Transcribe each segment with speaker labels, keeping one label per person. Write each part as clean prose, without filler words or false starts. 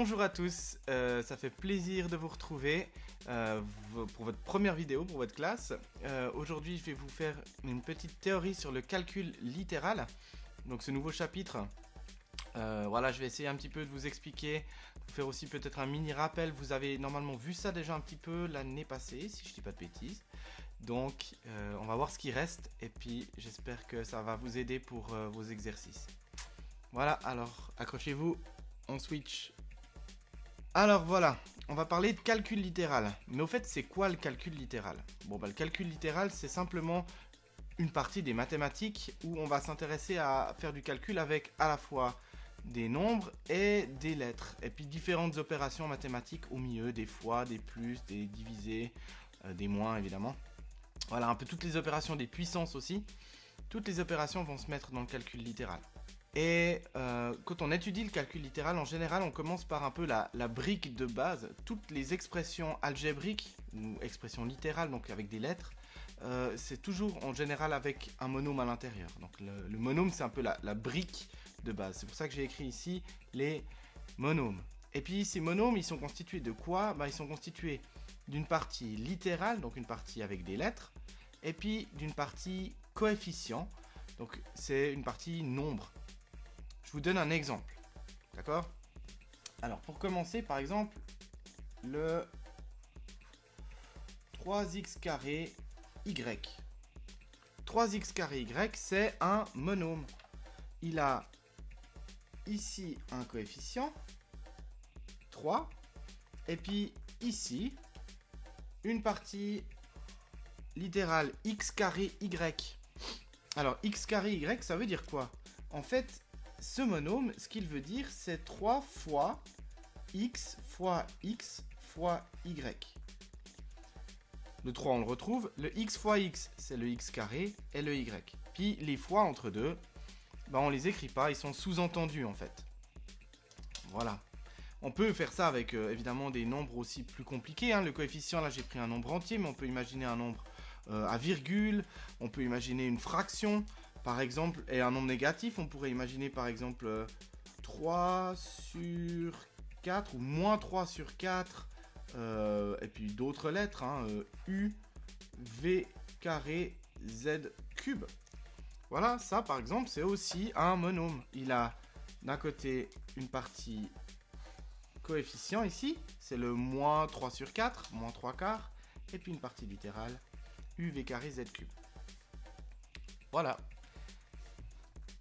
Speaker 1: Bonjour à tous, ça fait plaisir de vous retrouver pour votre première vidéo pour votre classe. Aujourd'hui je vais vous faire une petite théorie sur le calcul littéral. Donc ce nouveau chapitre, voilà, je vais essayer un petit peu de vous expliquer, vous faire aussi peut-être un mini rappel. Vous avez normalement vu ça déjà un petit peu l'année passée, si je dis pas de bêtises. Donc on va voir ce qui reste et puis j'espère que ça va vous aider pour vos exercices. Voilà, alors accrochez-vous, on switch. Alors voilà, on va parler de calcul littéral. Mais au fait, c'est quoi le calcul littéral? Bon, le calcul littéral, c'est simplement une partie des mathématiques où on va s'intéresser à faire du calcul avec à la fois des nombres et des lettres. Et puis différentes opérations mathématiques au milieu, des fois, des plus, des divisés, des moins évidemment. Voilà, un peu toutes les opérations, des puissances aussi. Toutes les opérations vont se mettre dans le calcul littéral. Et quand on étudie le calcul littéral, en général, on commence par un peu la brique de base. Toutes les expressions algébriques, ou expressions littérales, donc avec des lettres, c'est toujours en général avec un monôme à l'intérieur. Donc le monôme, c'est un peu la brique de base. C'est pour ça que j'ai écrit ici les monômes. Et puis ces monômes, ils sont constitués de quoi? Ils sont constitués d'une partie littérale, donc une partie avec des lettres, et puis d'une partie coefficient, donc c'est une partie nombre. Je vous donne un exemple, d'accord? Alors pour commencer, par exemple, le 3x carré y. 3x carré y, c'est un monôme. Il a ici un coefficient, 3, et puis ici, une partie littérale x carré y. Alors x carré y, ça veut dire quoi? En fait, ce monôme, ce qu'il veut dire, c'est 3 fois x fois y. Le 3, on le retrouve. Le x fois x, c'est le x carré et le y. Puis les fois entre deux, on les écrit pas, ils sont sous-entendus en fait. Voilà. On peut faire ça avec évidemment des nombres aussi plus compliqués. Le coefficient, là j'ai pris un nombre entier, mais on peut imaginer un nombre à virgule, on peut imaginer une fraction. Par exemple, et un nombre négatif, on pourrait imaginer par exemple 3 sur 4 ou moins 3 sur 4, et puis d'autres lettres, U, V carré, Z cube. Voilà, ça par exemple, c'est aussi un monôme. Il a d'un côté une partie coefficient ici, c'est le moins 3 sur 4, moins 3 quarts, et puis une partie littérale, U, V carré, Z cube. Voilà.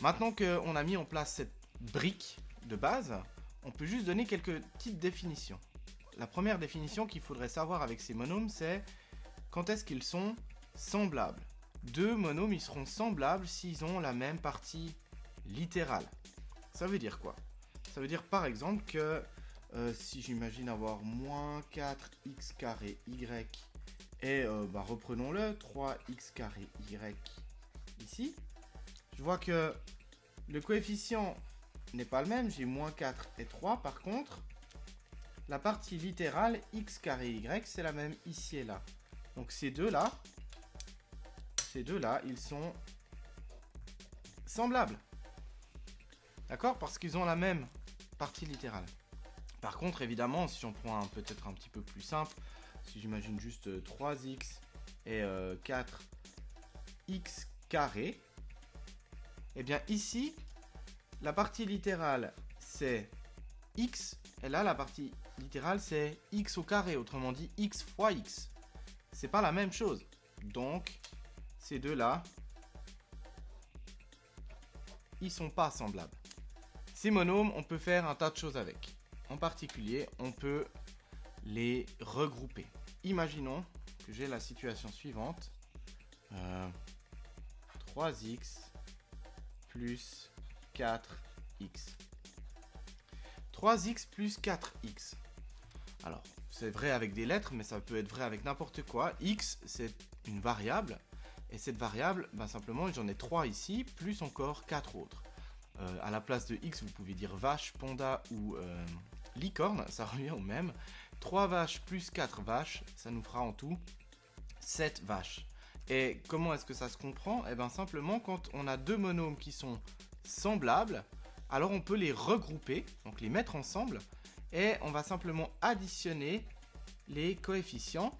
Speaker 1: Maintenant qu'on a mis en place cette brique de base, on peut juste donner quelques petites définitions. La première définition qu'il faudrait savoir avec ces monômes, c'est quand est-ce qu'ils sont semblables. Deux monômes, ils seront semblables s'ils ont la même partie littérale. Ça veut dire quoi? Ça veut dire par exemple que si j'imagine avoir moins 4x carré y et reprenons-le, 3x carré y ici, je vois que le coefficient n'est pas le même, j'ai moins 4 et 3. Par contre, la partie littérale, x carré y, c'est la même ici et là. Donc ces deux-là, ils sont semblables. D'accord? Parce qu'ils ont la même partie littérale. Par contre, évidemment, si j'en prends un peut-être un petit peu plus simple, si j'imagine juste 3x et 4x carré, et bien ici, la partie littérale c'est x, et là la partie littérale c'est x au carré, autrement dit x fois x. C'est pas la même chose. Donc, ces deux-là, ils sont pas semblables. Ces monômes, on peut faire un tas de choses avec. En particulier, on peut les regrouper. Imaginons que j'ai la situation suivante. 3x plus 4x. 3x plus 4x. Alors, c'est vrai avec des lettres, mais ça peut être vrai avec n'importe quoi. X, c'est une variable. Et cette variable, simplement, j'en ai 3 ici, plus encore 4 autres. À la place de x, vous pouvez dire vache, panda ou licorne, ça revient au même. 3 vaches plus 4 vaches, ça nous fera en tout 7 vaches. Et comment est-ce que ça se comprend? Simplement quand on a deux monômes qui sont semblables, alors on peut les regrouper, donc les mettre ensemble, Et on va simplement additionner les coefficients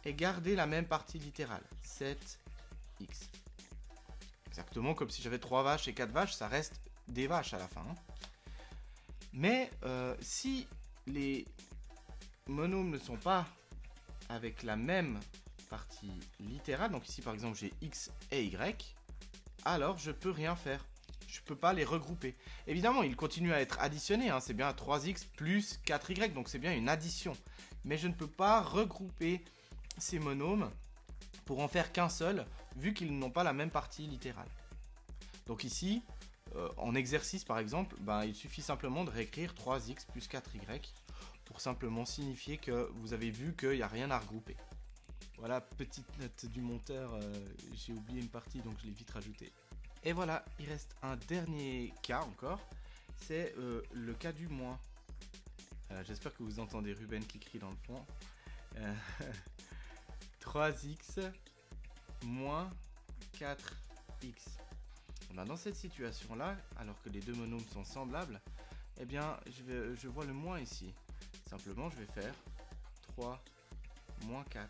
Speaker 1: et garder la même partie littérale, 7x. Exactement comme si j'avais 3 vaches et 4 vaches, ça reste des vaches à la fin. Mais si les monômes ne sont pas avec la même partie littérale, donc ici par exemple j'ai x et y, alors je peux rien faire. Je peux pas les regrouper. Évidemment, ils continuent à être additionnés, hein, c'est bien 3x plus 4y, donc c'est bien une addition. Mais je ne peux pas regrouper ces monômes pour en faire qu'un seul, vu qu'ils n'ont pas la même partie littérale. Donc ici, en exercice par exemple, il suffit simplement de réécrire 3x plus 4y pour simplement signifier que vous avez vu qu'il n'y a rien à regrouper. Voilà, petite note du monteur, j'ai oublié une partie donc je l'ai vite rajoutée. Et voilà, il reste un dernier cas encore, c'est le cas du moins. J'espère que vous entendez Ruben qui crie dans le fond. 3x moins 4x. Dans cette situation-là, alors que les deux monômes sont semblables, eh bien, je vois le moins ici. Simplement, je vais faire 3 moins 4.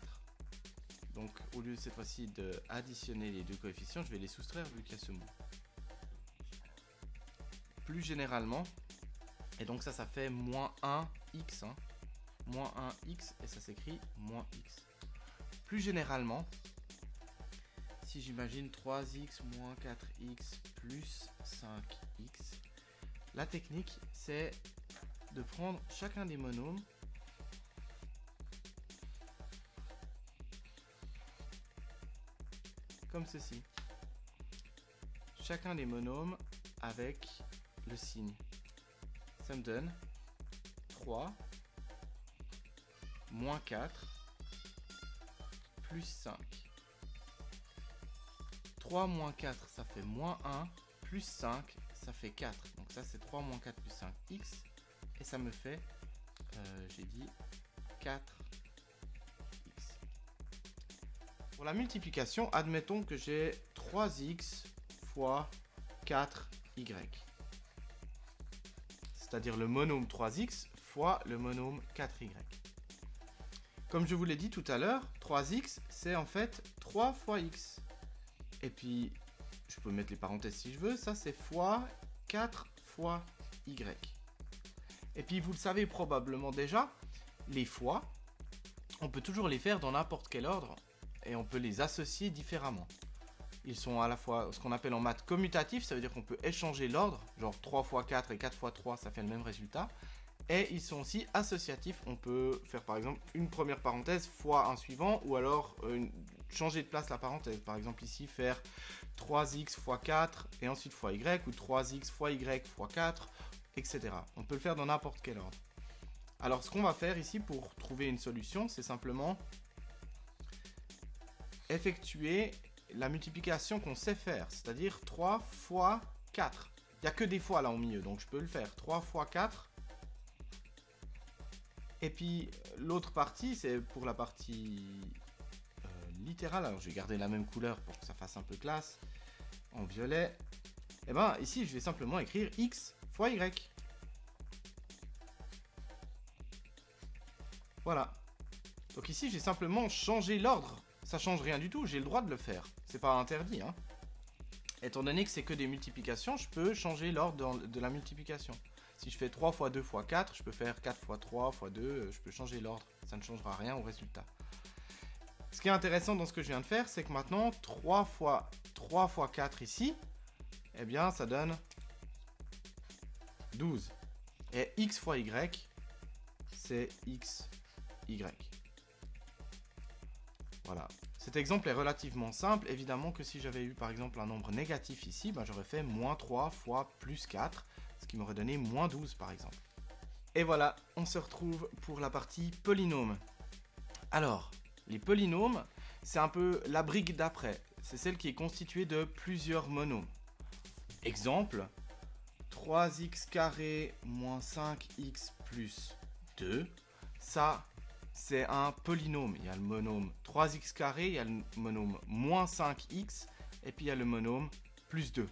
Speaker 1: Donc, au lieu cette fois-ci d'additionner les deux coefficients, je vais les soustraire vu qu'il y a ce moins. Plus généralement, et donc ça fait moins 1x. Hein. Moins 1x, et ça s'écrit moins x. Plus généralement, si j'imagine 3x moins 4x plus 5x, la technique, c'est de prendre chacun des monômes comme ceci. Chacun des monômes avec le signe. Ça me donne 3 moins 4 plus 5. 3 moins 4, ça fait moins 1, plus 5, ça fait 4. Donc ça, c'est 3 moins 4 plus 5x. Et ça me fait, j'ai dit, 4x. Pour la multiplication, admettons que j'ai 3x fois 4y. C'est-à-dire le monôme 3x fois le monôme 4y. Comme je vous l'ai dit tout à l'heure, 3x, c'est en fait 3 fois x. Et puis, je peux mettre les parenthèses si je veux, ça c'est fois 4 fois y. Et puis, vous le savez probablement déjà, les fois, on peut toujours les faire dans n'importe quel ordre, et on peut les associer différemment. Ils sont à la fois ce qu'on appelle en maths commutatifs, ça veut dire qu'on peut échanger l'ordre, genre 3 fois 4 et 4 fois 3, ça fait le même résultat. Et ils sont aussi associatifs, on peut faire par exemple une première parenthèse fois un suivant, ou alors changer de place la parenthèse. Par exemple ici, faire 3x fois 4 et ensuite fois y, ou 3x fois y fois 4, etc. On peut le faire dans n'importe quel ordre. Alors ce qu'on va faire ici pour trouver une solution, c'est simplement effectuer la multiplication qu'on sait faire, c'est-à-dire 3 fois 4. Il n'y a que des fois là au milieu, donc je peux le faire. 3 fois 4. Et puis l'autre partie, c'est pour la partie littérale. Alors je vais garder la même couleur pour que ça fasse un peu classe, en violet. Et bien ici, je vais simplement écrire x fois y. Voilà. Donc ici, j'ai simplement changé l'ordre. Ça change rien du tout, j'ai le droit de le faire. C'est pas interdit, hein. Étant donné que c'est que des multiplications, je peux changer l'ordre de la multiplication. Si je fais 3 fois 2 fois 4, je peux faire 4 fois 3 fois 2, je peux changer l'ordre. Ça ne changera rien au résultat. Ce qui est intéressant dans ce que je viens de faire, c'est que maintenant, 3 fois 4 ici, eh bien, ça donne 12. Et x fois y, c'est xy. Voilà. Cet exemple est relativement simple. Évidemment que si j'avais eu par exemple un nombre négatif ici, j'aurais fait moins 3 fois plus 4, ce qui m'aurait donné moins 12 par exemple. Et voilà, on se retrouve pour la partie polynôme. Alors, les polynômes, c'est un peu la brique d'après. C'est celle qui est constituée de plusieurs monômes. Exemple, 3x carré moins 5x plus 2. Ça, c'est un polynôme. Il y a le monôme 3x carré, il y a le monôme moins 5x, et puis il y a le monôme plus 2.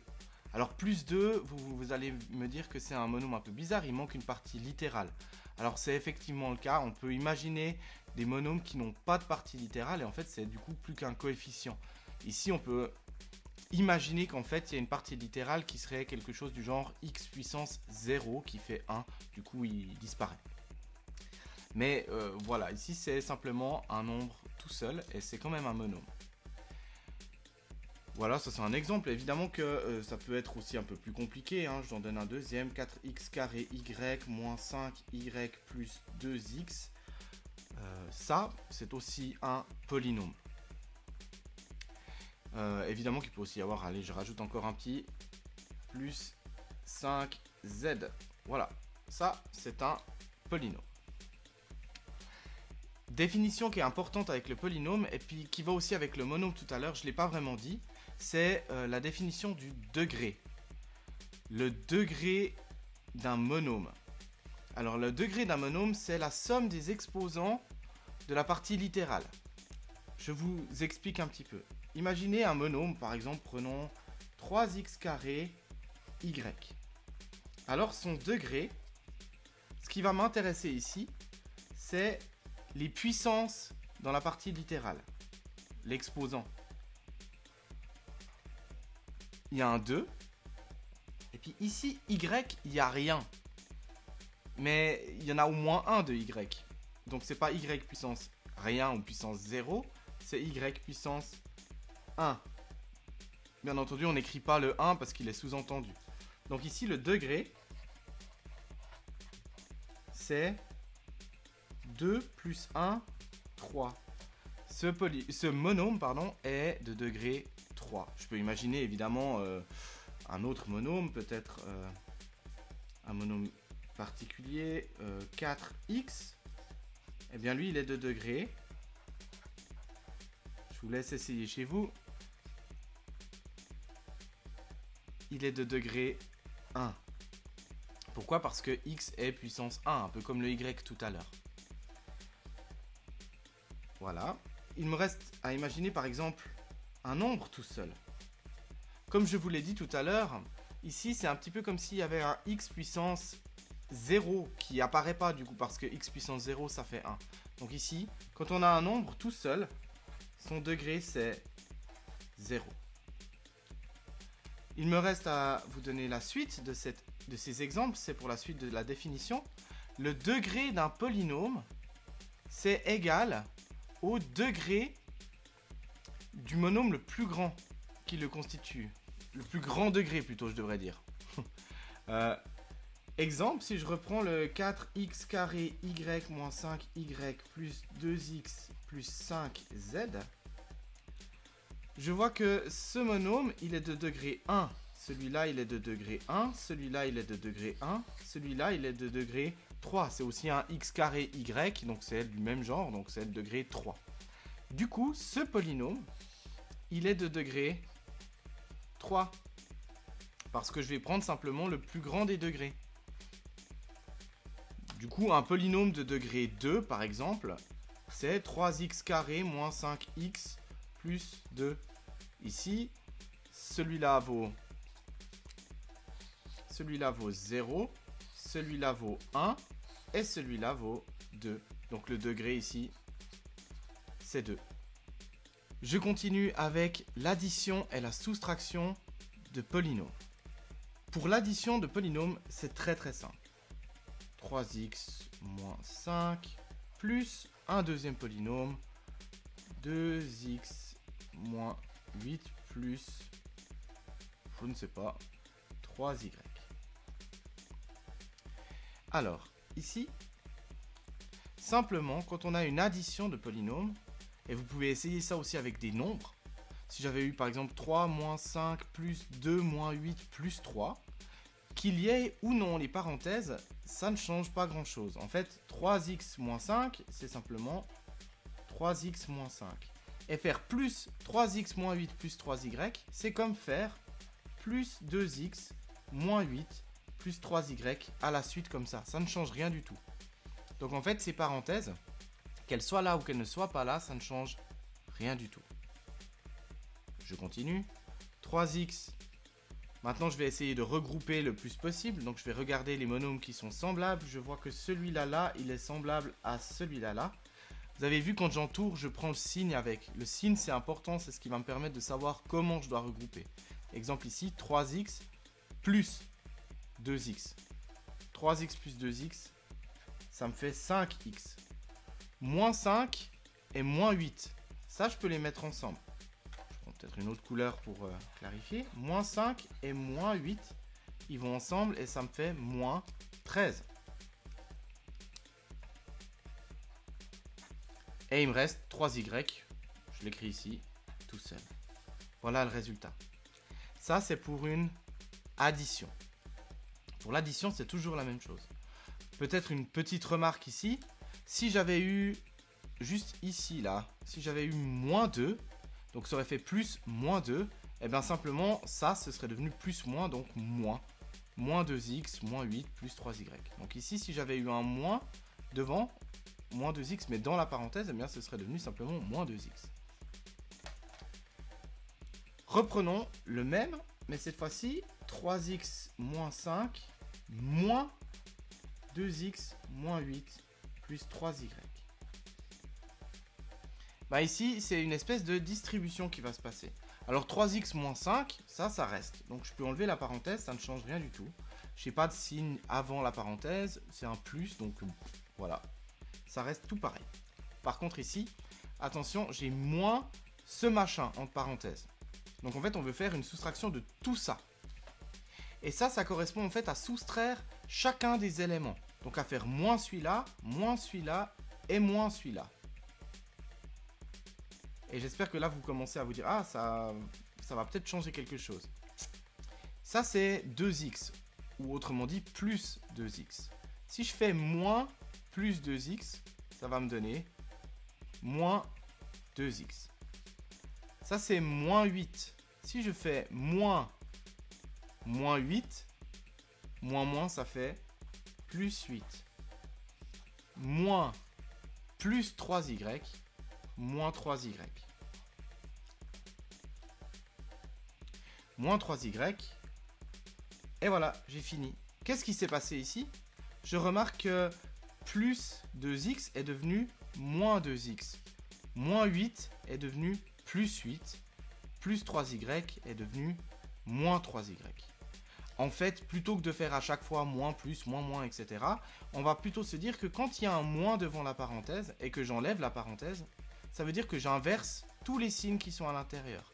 Speaker 1: Alors plus 2, vous allez me dire que c'est un monôme un peu bizarre, il manque une partie littérale. Alors c'est effectivement le cas, on peut imaginer des monômes qui n'ont pas de partie littérale et en fait c'est du coup plus qu'un coefficient. Ici on peut imaginer qu'en fait il y a une partie littérale qui serait quelque chose du genre x puissance 0 qui fait 1, du coup il disparaît. Mais voilà, ici c'est simplement un nombre tout seul et c'est quand même un monôme. Voilà, ça c'est un exemple. Évidemment que ça peut être aussi un peu plus compliqué. Hein. Je vous en donne un deuxième. 4x carré y moins 5y plus 2x. Ça, c'est aussi un polynôme. Évidemment qu'il peut aussi y avoir, allez, je rajoute encore un petit, plus 5z. Voilà, ça c'est un polynôme. Définition qui est importante avec le polynôme et puis qui va aussi avec le monôme tout à l'heure, je ne l'ai pas vraiment dit, c'est la définition du degré. Le degré d'un monôme. Alors le degré d'un monôme, c'est la somme des exposants de la partie littérale. Je vous explique un petit peu. Imaginez un monôme, par exemple, prenons 3x carré y. Alors son degré, ce qui va m'intéresser ici, c'est les puissances dans la partie littérale, l'exposant. Il y a un 2, et puis ici, y, il n'y a rien. Mais il y en a au moins un de y. Donc c'est pas y puissance rien ou puissance 0, c'est y puissance 1. Bien entendu, on n'écrit pas le 1 parce qu'il est sous-entendu. Donc ici, le degré, c'est 2 plus 1, 3. Ce monôme est de degré 3. Je peux imaginer évidemment un autre monôme, peut-être un monôme particulier, 4x. Eh bien lui, il est de degré. Je vous laisse essayer chez vous. Il est de degré 1. Pourquoi? Parce que x est puissance 1, un peu comme le y tout à l'heure. Voilà. Il me reste à imaginer par exemple un nombre tout seul. Comme je vous l'ai dit tout à l'heure, ici c'est un petit peu comme s'il y avait un x puissance 0 qui apparaît pas du coup parce que x puissance 0 ça fait 1. Donc ici, quand on a un nombre tout seul, son degré c'est 0. Il me reste à vous donner la suite de ces exemples, c'est pour la suite de la définition. Le degré d'un polynôme, c'est égal au degré du monôme le plus grand qui le constitue. Le plus grand degré plutôt, je devrais dire. Exemple, si je reprends le 4x carré y moins 5y plus 2x plus 5z, je vois que ce monôme, il est de degré 1. Celui-là, il est de degré 1. Celui-là, il est de degré 1. Celui-là, il est de degré 3. C'est aussi un x carré y, donc c'est du même genre, donc c'est le degré 3. Du coup, ce polynôme, il est de degré 3. Parce que je vais prendre simplement le plus grand des degrés. Du coup, un polynôme de degré 2, par exemple, c'est 3x carré moins 5x plus 2. Ici, celui-là vaut 0, celui-là vaut 1 et celui-là vaut 2. Donc le degré ici, c'est 2. Je continue avec l'addition et la soustraction de polynômes. Pour l'addition de polynômes, c'est très très simple. 3x moins 5 plus un deuxième polynôme, 2x moins 8 plus, je ne sais pas, 3y. Alors, ici, simplement, quand on a une addition de polynômes, et vous pouvez essayer ça aussi avec des nombres, si j'avais eu par exemple 3 moins 5 plus 2 moins 8 plus 3, qu'il y ait ou non les parenthèses, ça ne change pas grand chose. En fait, 3x moins 5, c'est simplement 3x moins 5. Et faire plus 3x moins 8 plus 3y, c'est comme faire plus 2x moins 8 plus 3y à la suite comme ça. Ça ne change rien du tout. Donc en fait, ces parenthèses, qu'elles soient là ou qu'elles ne soient pas là, ça ne change rien du tout. Je continue. 3x Maintenant, je vais essayer de regrouper le plus possible. Donc, je vais regarder les monômes qui sont semblables. Je vois que celui-là, là, il est semblable à celui-là, là. Vous avez vu, quand j'entoure, je prends le signe avec. Le signe, c'est important. C'est ce qui va me permettre de savoir comment je dois regrouper. Exemple ici, 3x plus 2x. 3x plus 2x, ça me fait 5x. Moins 5 et moins 8. Ça, je peux les mettre ensemble. Peut-être une autre couleur pour clarifier. Moins 5 et moins 8, ils vont ensemble et ça me fait moins 13. Et il me reste 3y, je l'écris ici, tout seul. Voilà le résultat. Ça, c'est pour une addition. Pour l'addition, c'est toujours la même chose. Peut-être une petite remarque ici. Si j'avais eu, juste ici, là, si j'avais eu moins 2, donc ça aurait fait plus moins 2, et bien simplement ça, ce serait devenu plus moins, donc moins. Moins 2x, moins 8, plus 3y. Donc ici, si j'avais eu un moins devant, moins 2x, mais dans la parenthèse, et bien ce serait devenu simplement moins 2x. Reprenons le même, mais cette fois-ci, 3x moins 5, moins 2x, moins 8, plus 3y. Bah ici, c'est une espèce de distribution qui va se passer. Alors 3x moins 5, ça reste. Donc je peux enlever la parenthèse, ça ne change rien du tout. Je n'ai pas de signe avant la parenthèse, c'est un plus, donc voilà. Ça reste tout pareil. Par contre ici, attention, j'ai moins ce machin entre parenthèses. Donc en fait, on veut faire une soustraction de tout ça. Et ça correspond en fait à soustraire chacun des éléments. Donc à faire moins celui-là et moins celui-là. Et j'espère que là, vous commencez à vous dire, ah, ça va peut-être changer quelque chose. Ça, c'est 2x, ou autrement dit, plus 2x. Si je fais moins plus 2x, ça va me donner moins 2x. Ça, c'est moins 8. Si je fais moins 8, moins, ça fait plus 8. Moins plus 3y, moins 3y. Moins 3y. Et voilà, j'ai fini. Qu'est-ce qui s'est passé ici? Je remarque que plus 2x est devenu moins 2x. Moins 8 est devenu plus 8. Plus 3y est devenu moins 3y. En fait, plutôt que de faire à chaque fois moins, plus, moins, etc., on va plutôt se dire que quand il y a un moins devant la parenthèse et que j'enlève la parenthèse, ça veut dire que j'inverse tous les signes qui sont à l'intérieur.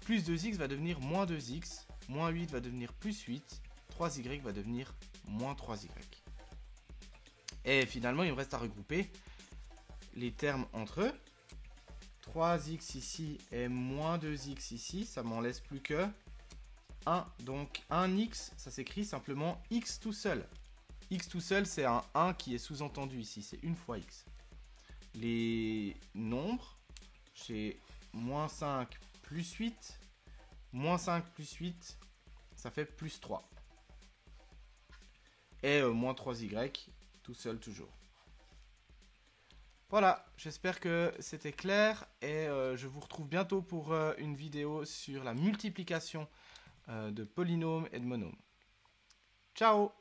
Speaker 1: Plus 2x va devenir moins 2x, moins 8 va devenir plus 8, 3y va devenir moins 3y. Et finalement, il me reste à regrouper les termes entre eux. 3x ici et moins 2x ici, ça m'en laisse plus que 1. Donc 1x, ça s'écrit simplement x tout seul. X tout seul, c'est un 1 qui est sous-entendu ici, c'est une fois x. Les nombres, j'ai moins 5 plus 8, moins 5 plus 8, ça fait plus 3. Et moins 3y, tout seul toujours. Voilà, j'espère que c'était clair et je vous retrouve bientôt pour une vidéo sur la multiplication de polynômes et de monômes. Ciao!